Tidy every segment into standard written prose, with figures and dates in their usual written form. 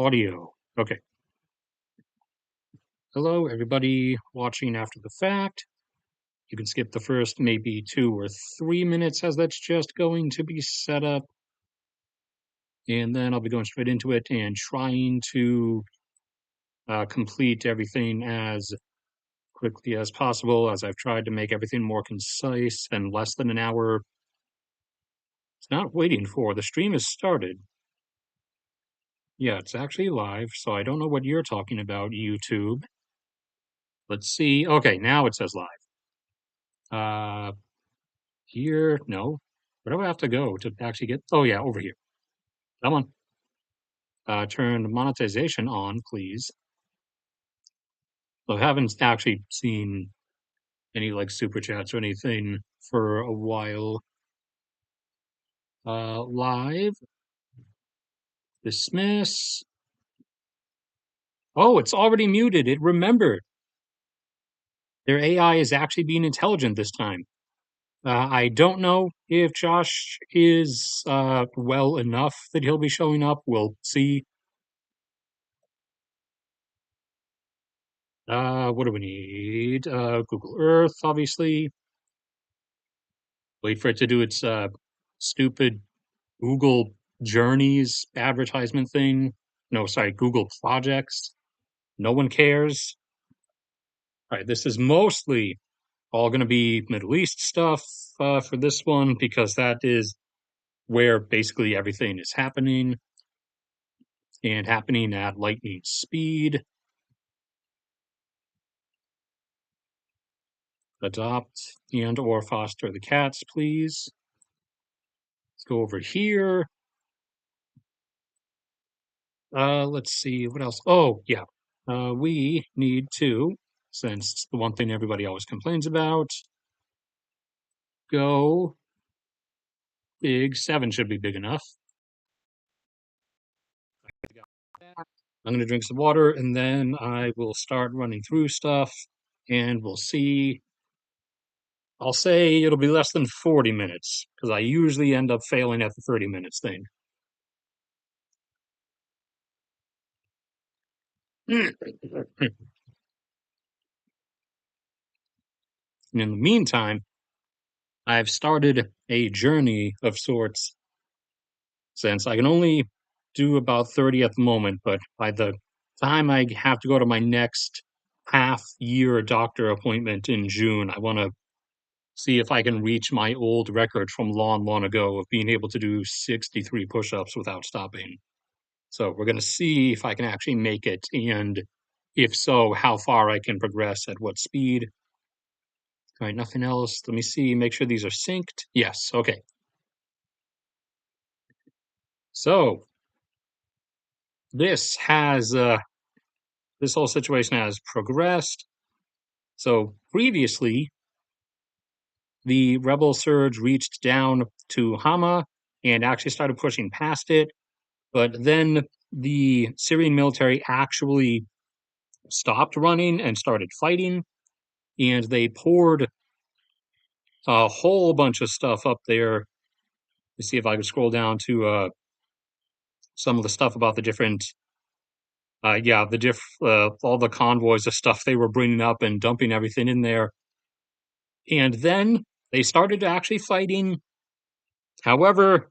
Audio. Okay. Hello, everybody watching after the fact. You can skip the first maybe 2 or 3 minutes as that's just going to be set up. And then I'll be going straight into it and trying to complete everything as quickly as possible, as I've tried to make everything more concise and less than an hour. It's not waiting for. The stream has started. Yeah, it's actually live, so I don't know what you're talking about, YouTube. Let's see. Okay, now it says live. Here, no. Where do I have to go to actually get? Oh, yeah, over here. Come on. Turn monetization on, please. So I haven't actually seen any like super chats or anything for a while. Live. Dismiss. Oh, it's already muted. It remembered. Their AI is actually being intelligent this time. I don't know if Josh is well enough that he'll be showing up. We'll see. What do we need? Google Earth, obviously. Wait for it to do its stupid Google Journeys advertisement thing. No, sorry, Google Projects. No one cares. All right, this is mostly all going to be Middle East stuff for this one because that is where basically everything is happening and happening at lightning speed. Adopt and or foster the cats, please. Let's go over here. Let's see what else. Oh, yeah. We need to, since it's the one thing everybody always complains about, go big. 7 should be big enough. I'm going to drink some water and then I will start running through stuff and we'll see. I'll say it'll be less than 40 minutes because I usually end up failing at the 30 minutes thing. And in the meantime, I've started a journey of sorts since I can only do about 30 at the moment, but by the time I have to go to my next half year doctor appointment in June, I want to see if I can reach my old record from long, long ago of being able to do 63 push ups without stopping. So we're going to see if I can actually make it, and if so, how far I can progress at what speed. All right, nothing else. Let me see, make sure these are synced. Yes, okay. So this has this whole situation has progressed. So previously, the rebel surge reached down to Hama and actually started pushing past it. But then the Syrian military actually stopped running and started fighting. And they poured a whole bunch of stuff up there. Let's see if I can scroll down to some of the stuff about the different yeah, all the convoys of stuff they were bringing up and dumping everything in there. And then they started actually fighting. However,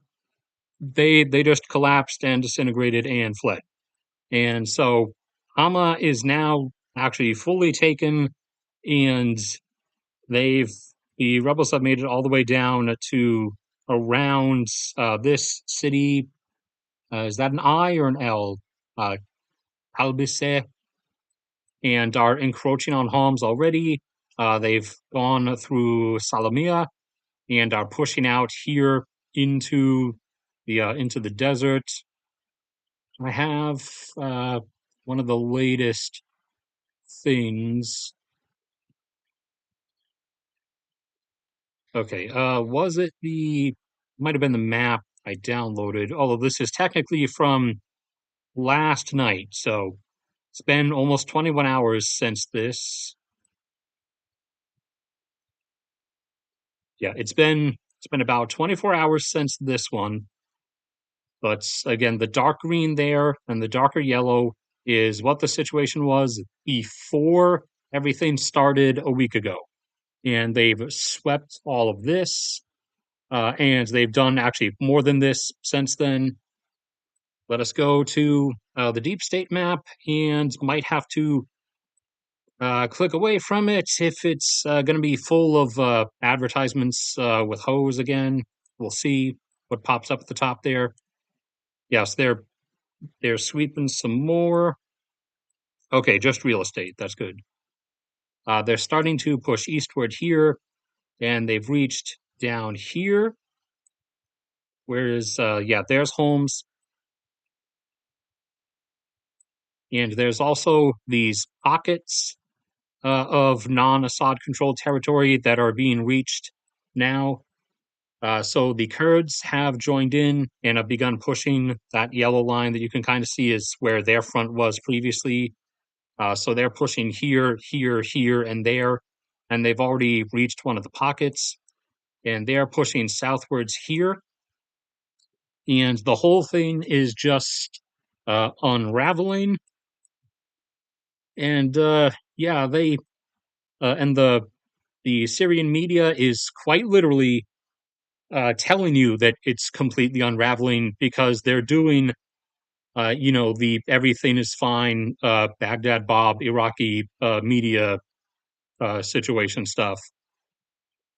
they just collapsed and disintegrated and fled. And so Hama is now actually fully taken, and they've the rebels have made it all the way down to around this city. Is that an I or an L? Uh, Albise, and are encroaching on homes already. They've gone through Salamia and are pushing out here into the desert. I have one of the latest things. Okay, was it the might have been the map I downloaded, although this is technically from last night, so it's been almost 21 hours since this. Yeah, it's been about 24 hours since this one. But again, the dark green there and the darker yellow is what the situation was before everything started a week ago. And they've swept all of this, and they've done actually more than this since then. Let us go to the deep state map, and might have to click away from it if it's going to be full of advertisements with hose again. We'll see what pops up at the top there. Yes, they're sweeping some more. Okay, just real estate. That's good. They're starting to push eastward here, and they've reached down here. Whereas, yeah, there's homes. And there's also these pockets of non-Assad controlled territory that are being reached now. So the Kurds have joined in and have begun pushing that yellow line that you can kind of see is where their front was previously. So they're pushing here, here, here, and there, and they've already reached one of the pockets, and they're pushing southwards here. And the whole thing is just unraveling. And yeah, they and the Syrian media is quite literally telling you that it's completely unraveling because they're doing, the everything is fine, Baghdad Bob, Iraqi media situation stuff,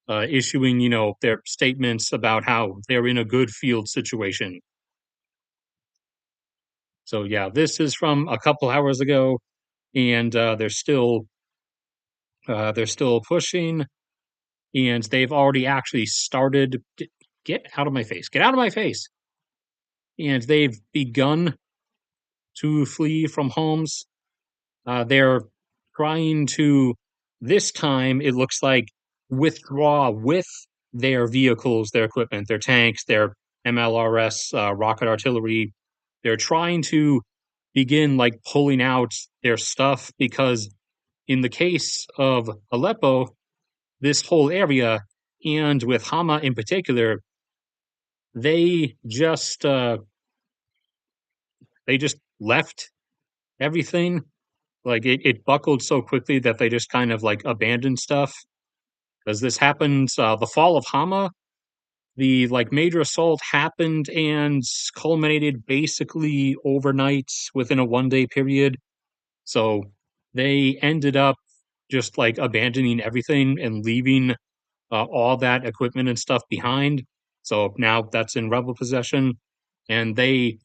issuing, their statements about how they're in a good field situation. So yeah, this is from a couple hours ago, and they're still pushing, and they've already actually started. Get out of my face! Get out of my face! And they've begun to flee from homes. They're trying to, this time, it looks like, withdraw with their vehicles, their equipment, their tanks, their MLRS, rocket artillery. They're trying to begin like pulling out their stuff because, in the case of Aleppo, this whole area, and with Hama in particular, they just uh, they just left everything. Like it buckled so quickly that they just kind of like abandoned stuff. Because this happens, the fall of Hama, the like major assault happened and culminated basically overnight within a 1 day period. So they ended up just like abandoning everything and leaving all that equipment and stuff behind. So now that's in rebel possession, and they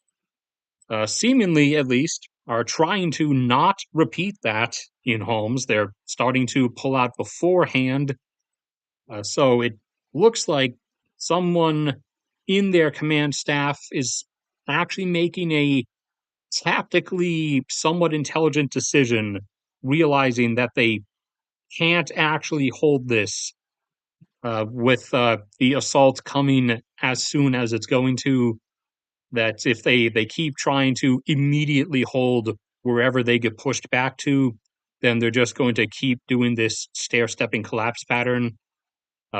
seemingly at least are trying to not repeat that in homes. They're starting to pull out beforehand. So it looks like someone in their command staff is actually making a tactically somewhat intelligent decision, realizing that they can't actually hold this with the assault coming as soon as it's going to. That if they keep trying to immediately hold wherever they get pushed back to, then they're just going to keep doing this stair-stepping collapse pattern.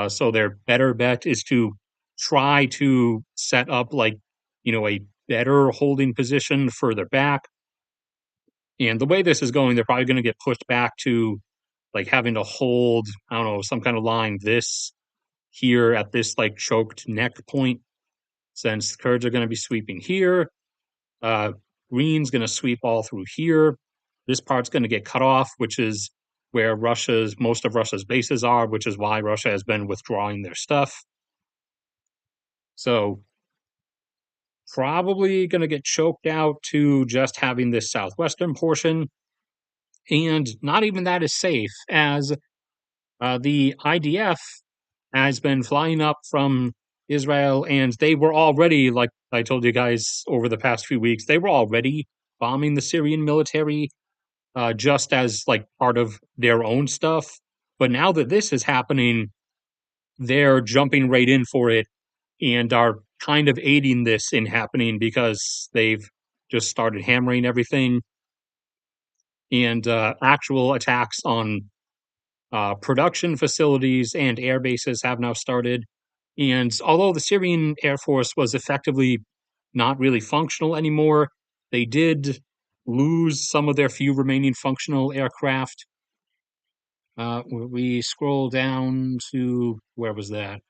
So their better bet is to try to set up like, a better holding position further back. And the way this is going, they're probably going to get pushed back to like having to hold, I don't know, some kind of line this here at this like choked neck point, since Kurds are going to be sweeping here. Uh, Green's going to sweep all through here. This part's going to get cut off, which is where most of Russia's bases are, which is why Russia has been withdrawing their stuff. So probably going to get choked out to just having this southwestern portion. And not even that is safe, as the IDF has been flying up from Israel, and they were already, like I told you guys over the past few weeks, they were already bombing the Syrian military just as like part of their own stuff. But now that this is happening, they're jumping right in for it and are kind of aiding this in happening because they've just started hammering everything. And actual attacks on production facilities and air bases have now started. And although the Syrian Air Force was effectively not really functional anymore. They did lose some of their few remaining functional aircraft. We scroll down to where was that?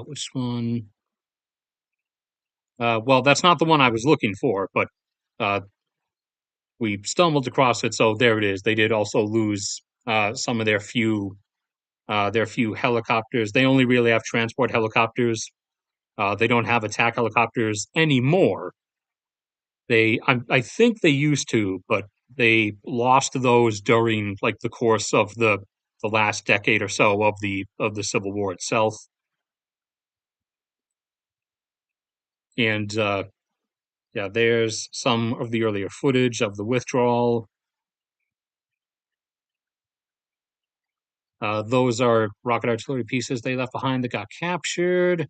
Which one? Well, that's not the one I was looking for, but uh, we stumbled across it, so there it is. They did also lose some of their few helicopters. They only really have transport helicopters. They don't have attack helicopters anymore. I think they used to, but they lost those during like the course of the last decade or so of the Civil War itself. And yeah, there's some of the earlier footage of the withdrawal. Those are rocket artillery pieces they left behind that got captured.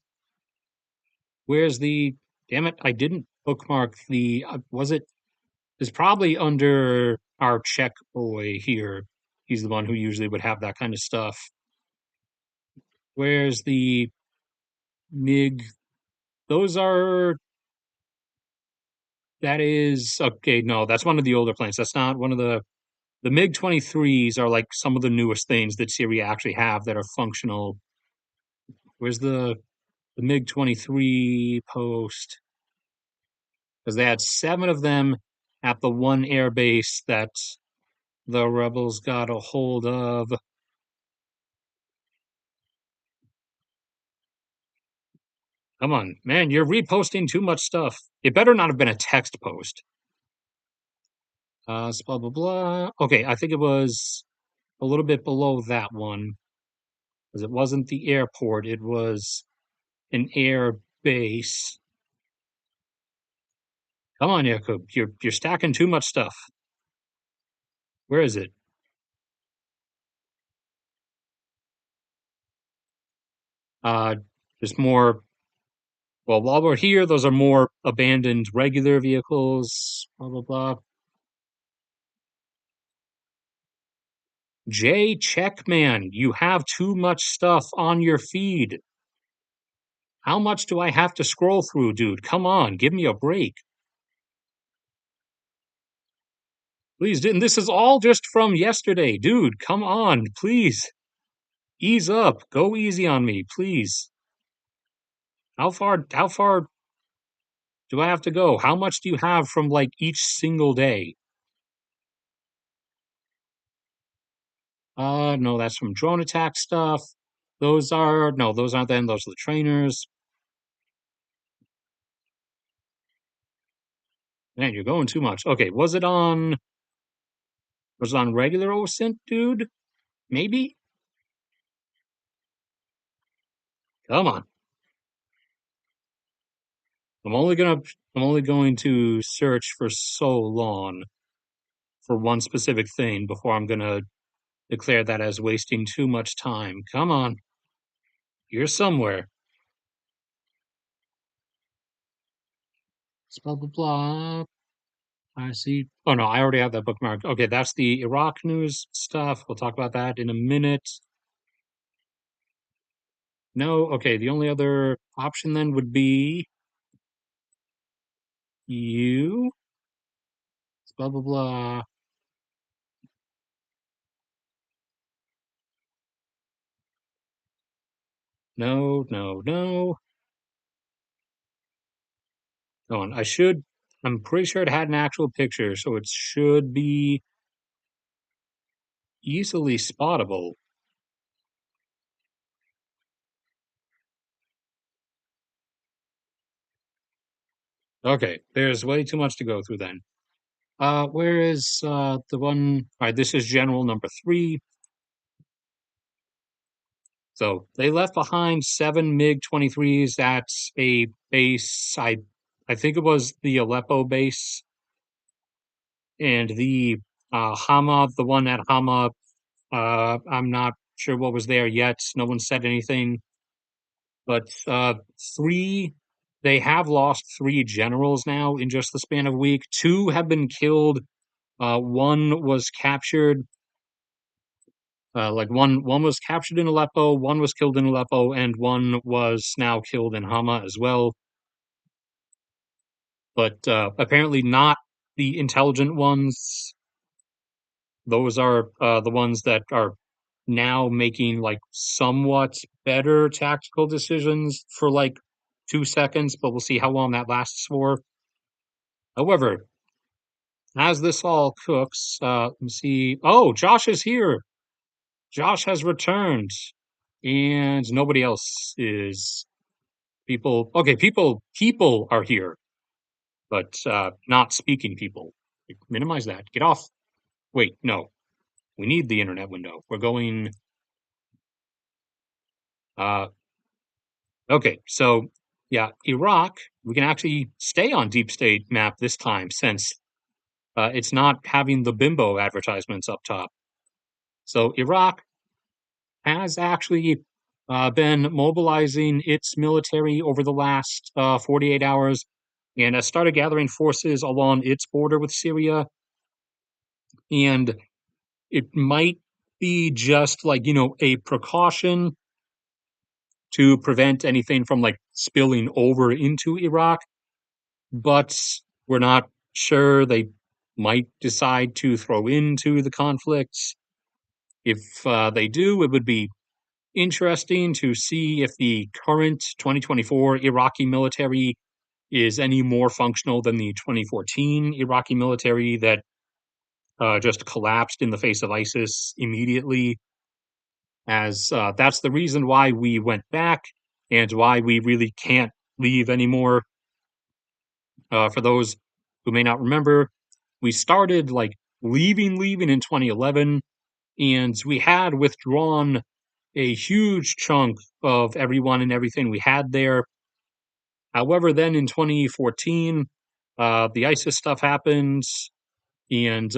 Where's the? Damn it! I didn't bookmark the. Was it? It's probably under our check boy here. He's the one who usually would have that kind of stuff. Where's the MiG? Those are. That is okay. No, that's one of the older planes. That's not one of the MiG 23s are like some of the newest things that Syria actually have that are functional. Where's the MiG 23 post? Because they had 7 of them at the one air base that the rebels got a hold of. Come on, man, you're reposting too much stuff. It better not have been a text post. Blah blah blah. Okay, I think it was a little bit below that one because it wasn't the airport; it was an air base. Come on, Yakub, you're stacking too much stuff. Where is it? Uh, there's more. Well, while we're here, those are more abandoned regular vehicles. Blah blah blah. Jay Checkman, you have too much stuff on your feed. How much do I have to scroll through, dude? Come on, give me a break. Please, and this is all just from yesterday, dude. Come on, please. Ease up. Go easy on me, please. How far do I have to go? How much do you have from like each single day? No, that's from drone attack stuff. Those aren't them. Those are the trainers. Man, you're going too much. Okay, was it on regular OSINT, dude? Maybe? Come on. I'm only gonna I'm only going to search for so long for one specific thing before I'm gonna declare that as wasting too much time. Come on. You're somewhere. Blah blah blah. I see. Oh no, I already have that bookmark. Okay, that's the Iraq news stuff. We'll talk about that in a minute. No, okay, the only other option then would be you. Blah blah blah. No, no, no. Go on. I'm pretty sure it had an actual picture, so it should be easily spottable. Okay, there's way too much to go through then. Where is the one? All right, this is general number 3. So they left behind 7 MiG 23s at a base. I think it was the Aleppo base, and the Hama, the one at Hama. I'm not sure what was there yet. No one said anything, but 3. They have lost 3 generals now in just the span of a week. 2 have been killed. One was captured. Like one was captured in Aleppo, one was killed in Aleppo, and one was now killed in Hama as well. But apparently not the intelligent ones. Those are the ones that are now making like somewhat better tactical decisions for like 2 seconds, but we'll see how long that lasts for. However, as this all cooks, let me see. Oh, Josh is here. Josh has returned, and nobody else is. People, okay, people are here, but not speaking people. Minimize that. Get off. Wait, no. We need the internet window. We're going. Uh, okay, so yeah, Iraq. We can actually stay on deep state map this time since it's not having the bimbo advertisements up top. So Iraq has actually been mobilizing its military over the last 48 hours and has started gathering forces along its border with Syria. And it might be just like, a precaution to prevent anything from like spilling over into Iraq, but we're not sure. They might decide to throw into the conflicts. If they do, it would be interesting to see if the current 2024 Iraqi military is any more functional than the 2014 Iraqi military that just collapsed in the face of ISIS immediately. As that's the reason why we went back and why we really can't leave anymore. For those who may not remember, we started like leaving in 2011, and we had withdrawn a huge chunk of everyone and everything we had there. However, then in 2014, the ISIS stuff happened, and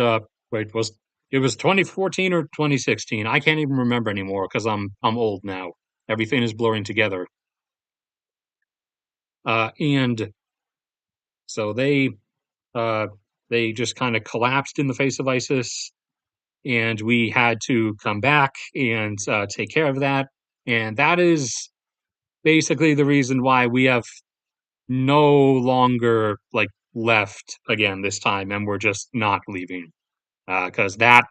wait, was it was 2014 or 2016? I can't even remember anymore because I'm old now. Everything is blurring together. And so uh, they just kind of collapsed in the face of ISIS, and we had to come back and take care of that. And that is basically the reason why we have no longer like left again this time, and we're just not leaving because that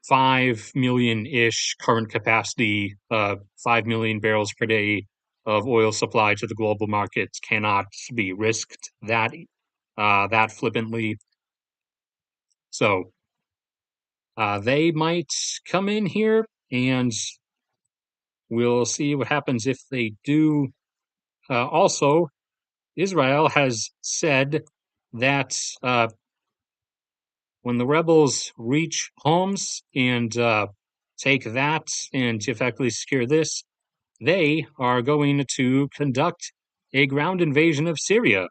5 million ish current capacity, 5 million barrels per day of oil supply to the global markets cannot be risked that flippantly. So they might come in here, and we'll see what happens if they do. Also, Israel has said that when the rebels reach Homs and take that and effectively secure this, they are going to conduct a ground invasion of Syria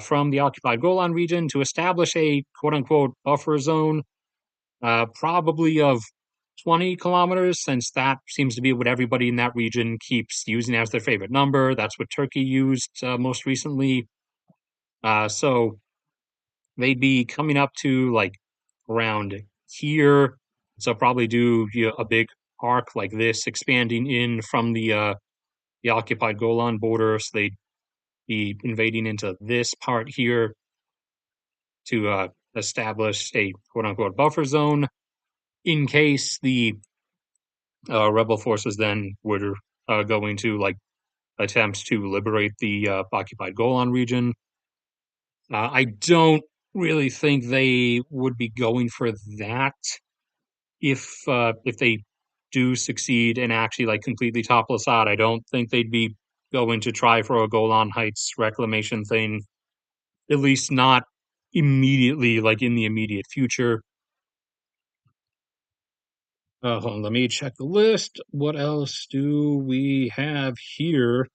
from the occupied Golan region to establish a quote unquote buffer zone, probably of 20 kilometers, since that seems to be what everybody in that region keeps using as their favorite number. That's what Turkey used most recently. So they'd be coming up to like around here. So probably do a big arc like this, expanding in from the occupied Golan border. So they'd be invading into this part here to establish a quote unquote buffer zone in case the rebel forces then were going to like attempt to liberate the occupied Golan region. I don't really think they would be going for that if they do succeed and actually like completely topple Assad. I don't think they'd be going to try for a Golan Heights reclamation thing, at least not immediately, like in the immediate future. Hold on, let me check the list. What else do we have here?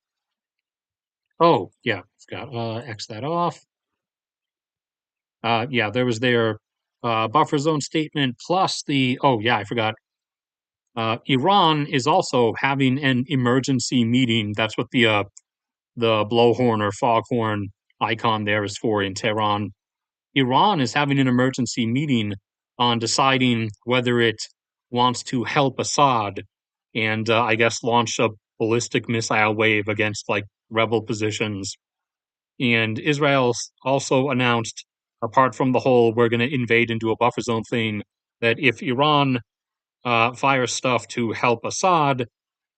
Oh, yeah, got X that off. Yeah, there was their buffer zone statement plus the. Oh, yeah, I forgot. Iran is also having an emergency meeting. That's what the blowhorn or foghorn icon there is for in Tehran. Iran is having an emergency meeting on deciding whether it wants to help Assad and I guess launch a ballistic missile wave against like rebel positions. And Israel also announced, apart from the whole we're going to invade into a buffer zone thing, that if Iran fires stuff to help Assad,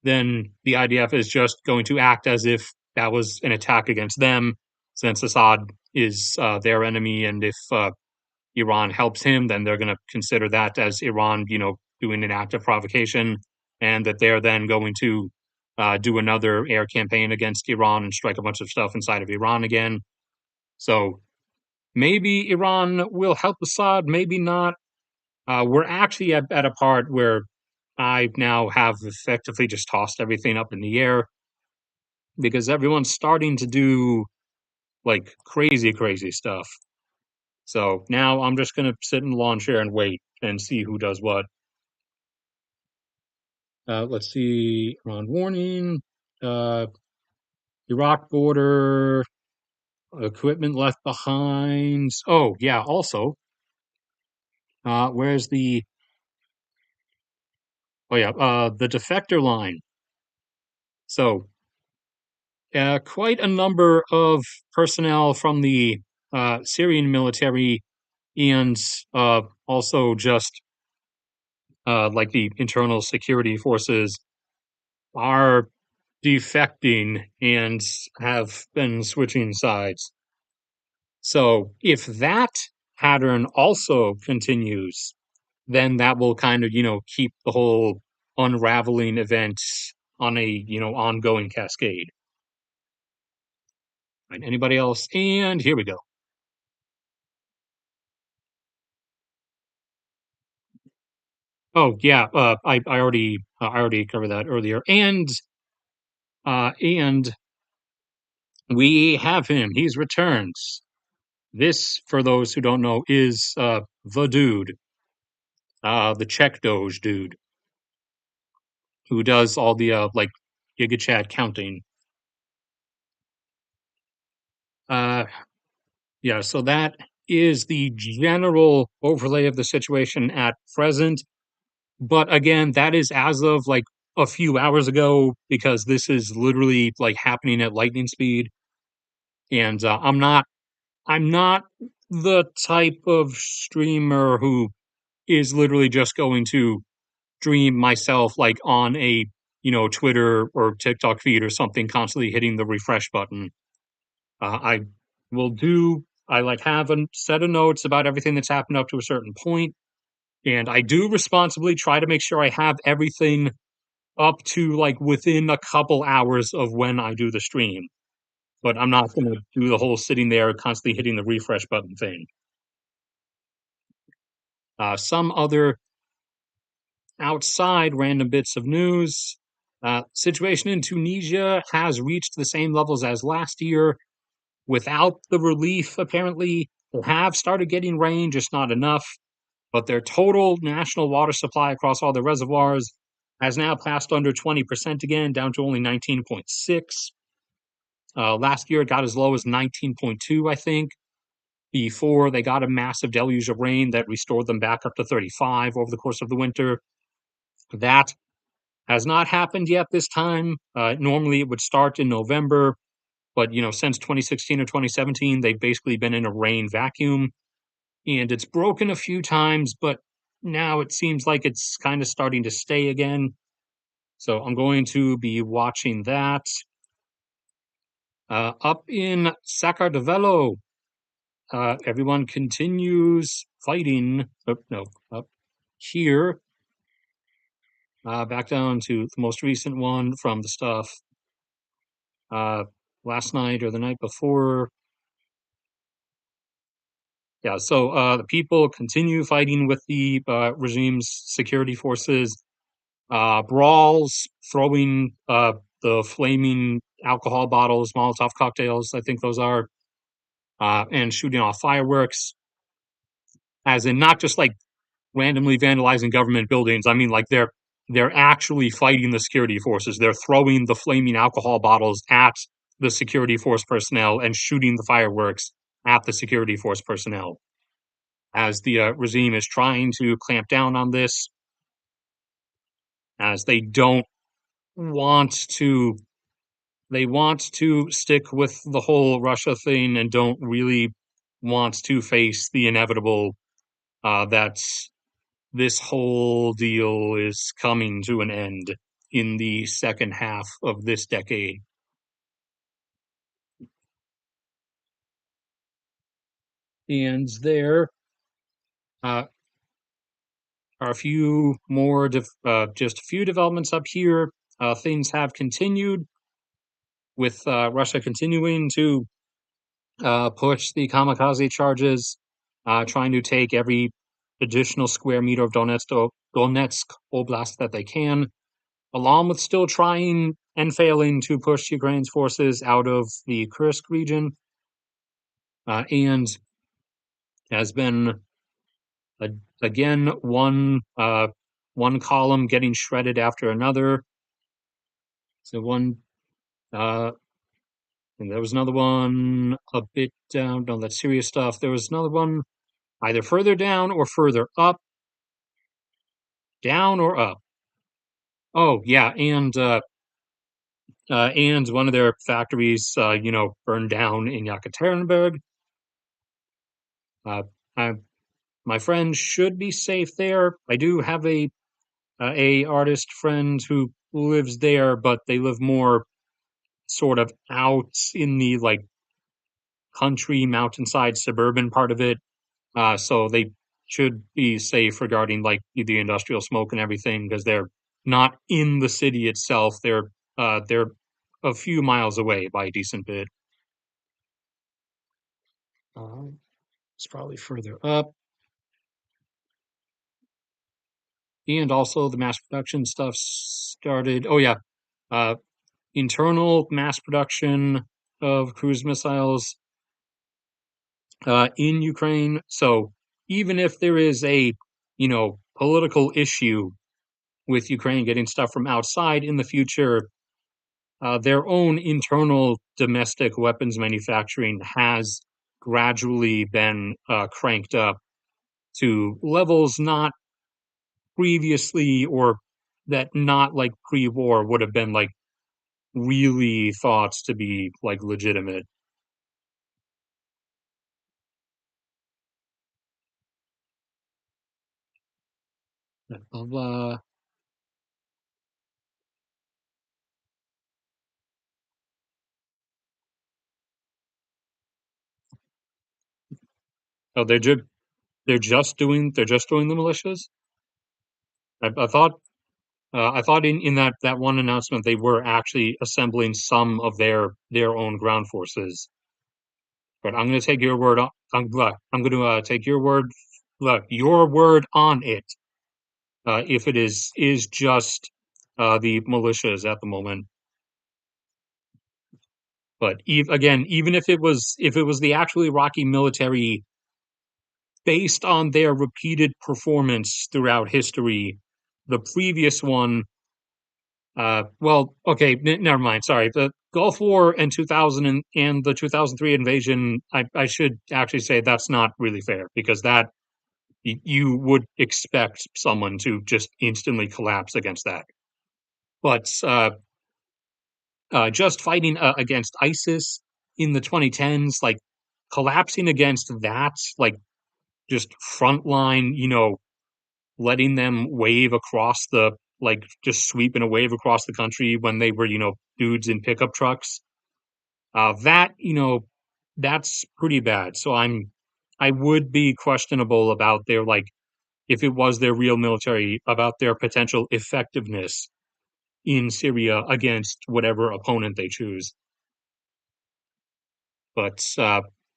then the IDF is just going to act as if that was an attack against them, since Assad is their enemy, and if Iran helps him, then they're going to consider that as Iran, doing an act of provocation, and that they're then going to do another air campaign against Iran and strike a bunch of stuff inside of Iran again. So maybe Iran will help Assad, maybe not. We're actually at a part where I now have effectively just tossed everything up in the air because everyone's starting to do like crazy, crazy stuff. So now I'm just going to sit in the lawn chair and wait and see who does what. Let's see, on warning, uh, Iraq border, equipment left behind. Oh, yeah, also, where's the, oh, yeah, the defector line. So, quite a number of personnel from the Syrian military and also just like the internal security forces are defecting and have been switching sides. So if that pattern also continues, then that will kind of, keep the whole unraveling event on a, ongoing cascade. Right, anybody else? And here we go. Oh yeah, I already covered that earlier. And we have him. He's returned. This, for those who don't know, is the dude, the Czech Doge dude, who does all the like GigaChat counting. Uh, yeah, so that is the general overlay of the situation at present. But again, that is as of like a few hours ago because this is literally like happening at lightning speed. And I'm not the type of streamer who is literally just going to stream myself like on a Twitter or TikTok feed or something, constantly hitting the refresh button. I will do. I like have a set of notes about everything that's happened up to a certain point, and I do responsibly try to make sure I have everything up to like within a couple hours of when I do the stream. But I'm not going to do the whole sitting there constantly hitting the refresh button thing. Some other outside random bits of news. Situation in Tunisia has reached the same levels as last year without the relief, apparently. They have started getting rain, just not enough. But their total national water supply across all the reservoirs has now passed under 20% again, down to only 19.6. Last year, it got as low as 19.2, I think, before they got a massive deluge of rain that restored them back up to 35 over the course of the winter. That has not happened yet this time. Normally, it would start in November, but since 2016 or 2017, they've basically been in a rain vacuum, and it's broken a few times, but now it seems like it's kind of starting to stay again. So I'm going to be watching that. Up in Sacardevelo, everyone continues fighting. Oh, no, up here. Back down to the most recent one from the stuff last night or the night before. Yeah, so the people continue fighting with the regime's security forces, brawls, throwing the flaming alcohol bottles, Molotov cocktails, I think those are, and shooting off fireworks, as in not just like randomly vandalizing government buildings. I mean, like they're actually fighting the security forces. They're throwing the flaming alcohol bottles at the security force personnel and shooting the fireworks at the security force personnel as the regime is trying to clamp down on this. as they don't want to they want to stick with the whole Russia thing and don't really want to face the inevitable that this whole deal is coming to an end in the second half of this decade. And there uh, are a few more, just a few developments up here. Things have continued with Russia continuing to push the kamikaze charges, trying to take every additional square meter of Donetsk Oblast that they can, along with still trying and failing to push Ukraine's forces out of the Kursk region, and has been uh, again one column getting shredded after another. So uh, and there was another one a bit down. No, that's serious stuff. There was another one either further down or further up, down or up. Oh yeah, and one of their factories, burned down in Yekaterinburg. Uh, I, my friend should be safe there. I do have a artist friend who lives there, but they live more sort of out in the like country, mountainside, suburban part of it. So they should be safe regarding like the industrial smoke and everything because they're not in the city itself. They're a few miles away by a decent bit. It's probably further up, and also the mass production stuff started. Oh yeah, uh, internal mass production of cruise missiles in Ukraine. So even if there is a political issue with Ukraine getting stuff from outside in the future, their own internal domestic weapons manufacturing has gradually been cranked up to levels not previously or that not like pre-war would have been like really thought to be like legitimate. Uh, oh, they're just doing the militias. I thought in that one announcement they were actually assembling some of their own ground forces. But I'm going to take your word on. I'm going to take your word on it. If it is just the militias at the moment, but again, even if it was the actually Iraqi military, based on their repeated performance throughout history, the previous one. Well, okay, never mind. Sorry, the Gulf War and 2000 and the 2003 invasion. I should actually say that's not really fair because that you would expect someone to just instantly collapse against that. But just fighting against ISIS in the 2010s, like collapsing against that, like just frontline, letting them wave across like just sweeping a wave across the country when they were, dudes in pickup trucks. That, that's pretty bad. So I would be questionable about their like if it was their real military about their potential effectiveness in Syria against whatever opponent they choose. But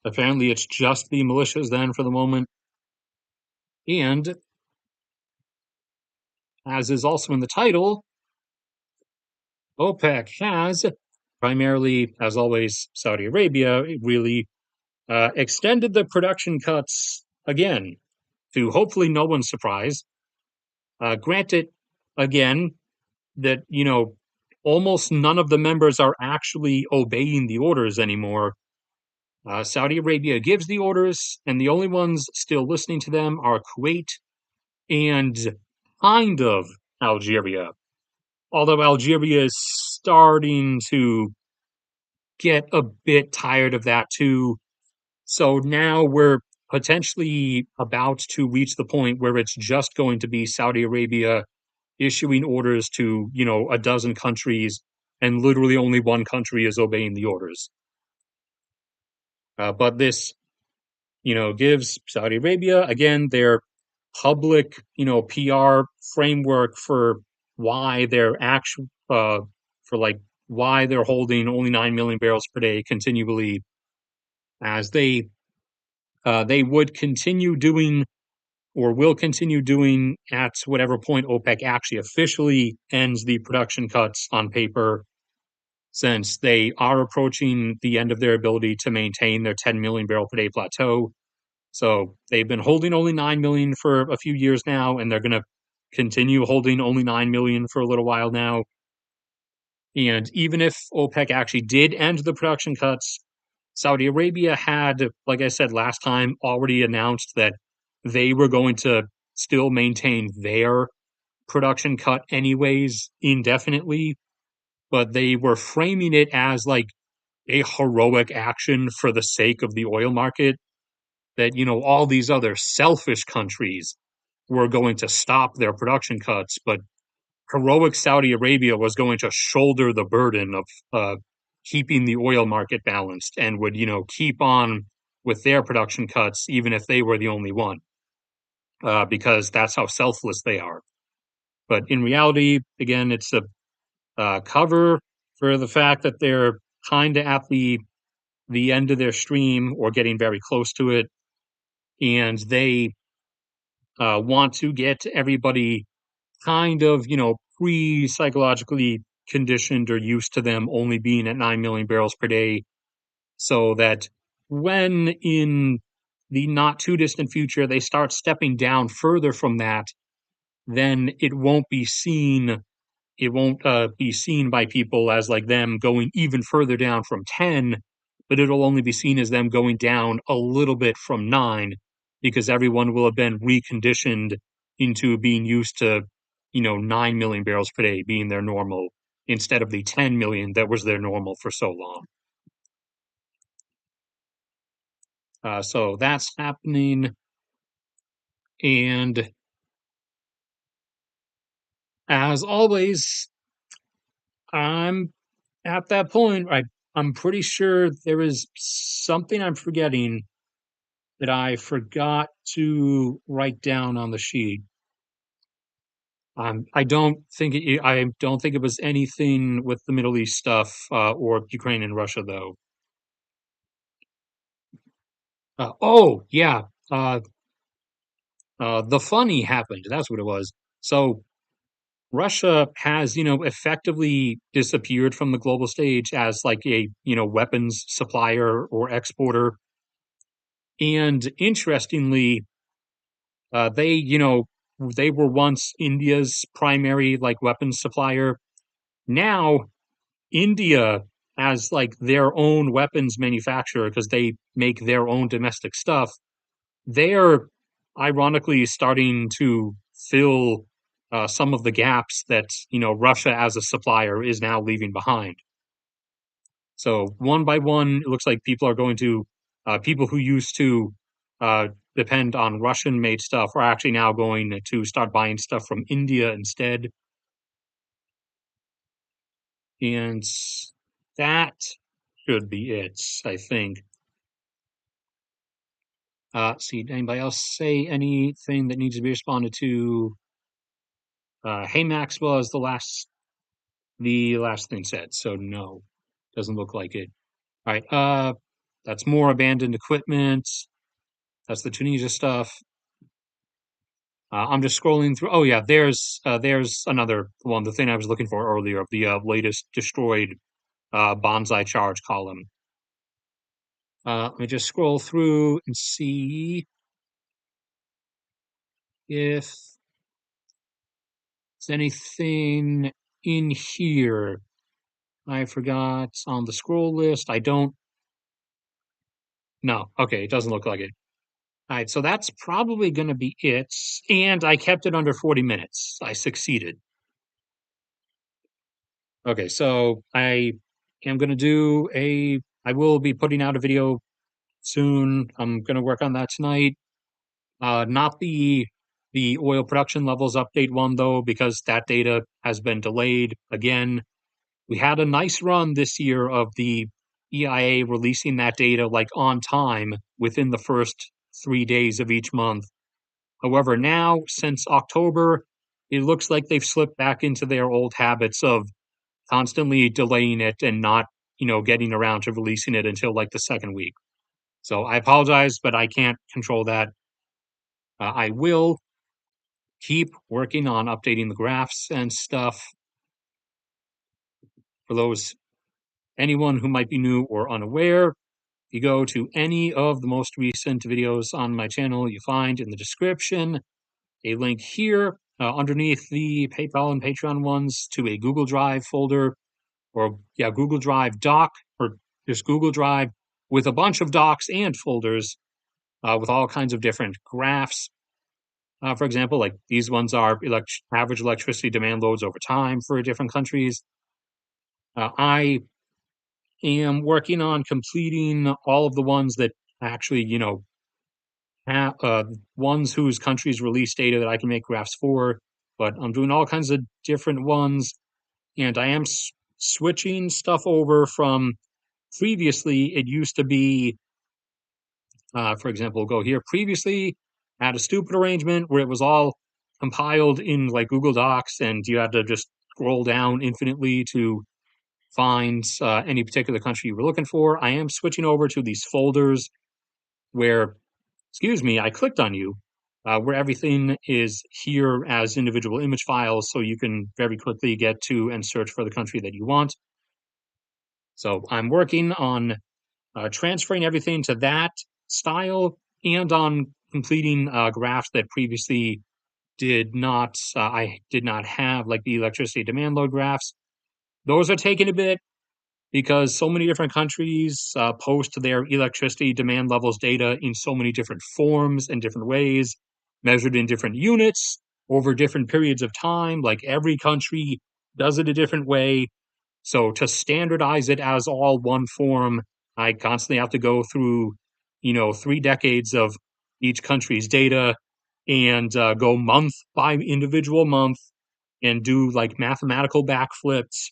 apparently, it's just the militias then for the moment. And as is also in the title, OPEC has, primarily, as always, Saudi Arabia, really extended the production cuts again to hopefully no one's surprise. Granted, again, that, almost none of the members are actually obeying the orders anymore. Saudi Arabia gives the orders, and the only ones still listening to them are Kuwait and kind of Algeria. although Algeria is starting to get a bit tired of that too. So now we're potentially about to reach the point where it's just going to be Saudi Arabia issuing orders to, a dozen countries, and literally only one country is obeying the orders. But this, gives Saudi Arabia, again, their public, PR framework for why they're actual, for like why they're holding only 9 million barrels per day continually, as they would continue doing or will continue doing at whatever point OPEC actually officially ends the production cuts on paper, since they are approaching the end of their ability to maintain their 10 million barrel per day plateau. So they've been holding only 9 million for a few years now, and they're going to continue holding only 9 million for a little while now. And even if OPEC actually did end the production cuts, Saudi Arabia had, like I said last time, already announced that they were going to still maintain their production cut anyways indefinitely, but they were framing it as like a heroic action for the sake of the oil market, that, all these other selfish countries were going to stop their production cuts, but heroic Saudi Arabia was going to shoulder the burden of keeping the oil market balanced and would, keep on with their production cuts even if they were the only one, because that's how selfless they are. But in reality, again, it's a cover for the fact that they're kind of at the end of their stream or getting very close to it, and they want to get everybody kind of, pre psychologically conditioned or used to them only being at 9 million barrels per day, so that when in the not too distant future they start stepping down further from that, then it won't be seen by people as like them going even further down from 10, but it'll only be seen as them going down a little bit from 9, because everyone will have been reconditioned into being used to, 9 million barrels per day being their normal instead of the 10 million that was their normal for so long. So that's happening. And as always, I'm at that point. I'm pretty sure there is something I'm forgetting that I forgot to write down on the sheet. I don't think it was anything with the Middle East stuff, or Ukraine and Russia though. Oh yeah, uh, the funny happened. That's what it was. So Russia has, effectively disappeared from the global stage as like a, weapons supplier or exporter. And interestingly, they were once India's primary like weapons supplier. Now India as like their own weapons manufacturer, because they make their own domestic stuff. They're ironically starting to fill some of the gaps that, Russia as a supplier is now leaving behind. So one by one, it looks like people who used to uh, depend on Russian made stuff are actually now going to start buying stuff from India instead. And that should be it, I think. See, anybody else say anything that needs to be responded to? Hey Maxwell is the last thing said, so no, doesn't look like it. All right, that's more abandoned equipment. That's the Tunisia stuff. I'm just scrolling through. Oh yeah, there's another one. The thing I was looking for earlier of the latest destroyed bonsai charge column. Let me just scroll through and see if there's anything in here I forgot on the scroll list. I don't. No, okay, it doesn't look like it. All right, so that's probably going to be it. And I kept it under 40 minutes. I succeeded. Okay, so am going to do I will be putting out a video soon. I'm going to work on that tonight. Not the oil production levels update one though, because that data has been delayed again. We had a nice run this year of the EIA releasing that data like on time within the first 3 days of each month. However, now since October, it looks like they've slipped back into their old habits of constantly delaying it and not, getting around to releasing it until like the second week. So I apologize, but I can't control that. I will keep working on updating the graphs and stuff for those anyone who might be new or unaware. If you go to any of the most recent videos on my channel, you find in the description a link here underneath the PayPal and Patreon ones to a Google Drive folder, or yeah, Google Drive doc, or just Google Drive with a bunch of docs and folders with all kinds of different graphs. For example, like these ones are average electricity demand loads over time for different countries. I am working on completing all of the ones that actually, ones whose countries release data that I can make graphs for, but I'm doing all kinds of different ones, and I am switching stuff over from previously. It used to be, for example, go here. Previously, I had a stupid arrangement where it was all compiled in like Google Docs, and you had to just scroll down infinitely to find any particular country you were looking for. I am switching over to these folders where, excuse me, I clicked on you, where everything is here as individual image files, so you can very quickly get to and search for the country that you want. So I'm working on transferring everything to that style and on completing graphs that previously I did not have, like the electricity demand load graphs. Those are taking a bit because so many different countries post their electricity demand levels data in so many different forms and different ways, measured in different units over different periods of time. Like every country does it a different way. So to standardize it as all one form, I constantly have to go through, 3 decades of each country's data and go month by individual month and do like mathematical backflips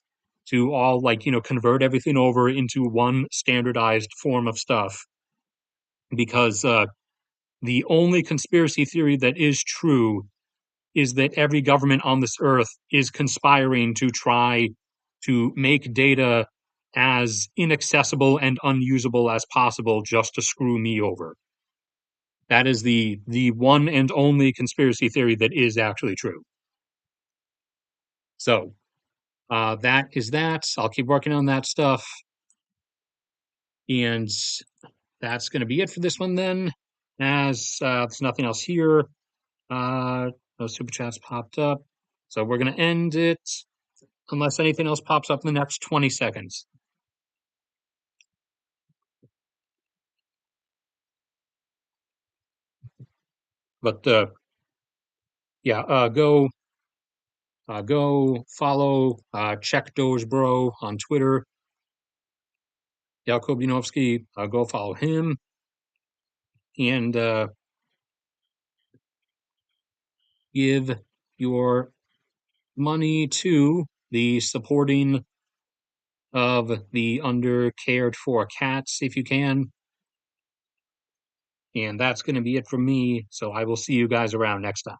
to all like, convert everything over into one standardized form of stuff. Because the only conspiracy theory that is true is that every government on this earth is conspiring to try to make data as inaccessible and unusable as possible just to screw me over. That is the one and only conspiracy theory that is actually true. So that is that. I'll keep working on that stuff. And that's going to be it for this one then. As there's nothing else here. No super chats popped up. So we're going to end it unless anything else pops up in the next 20 seconds. But yeah, go follow Check Doge Bro on Twitter. Yakub Yanovsky, go follow him. And give your money to the supporting of the under cared for cats if you can. And that's going to be it from me. So I will see you guys around next time.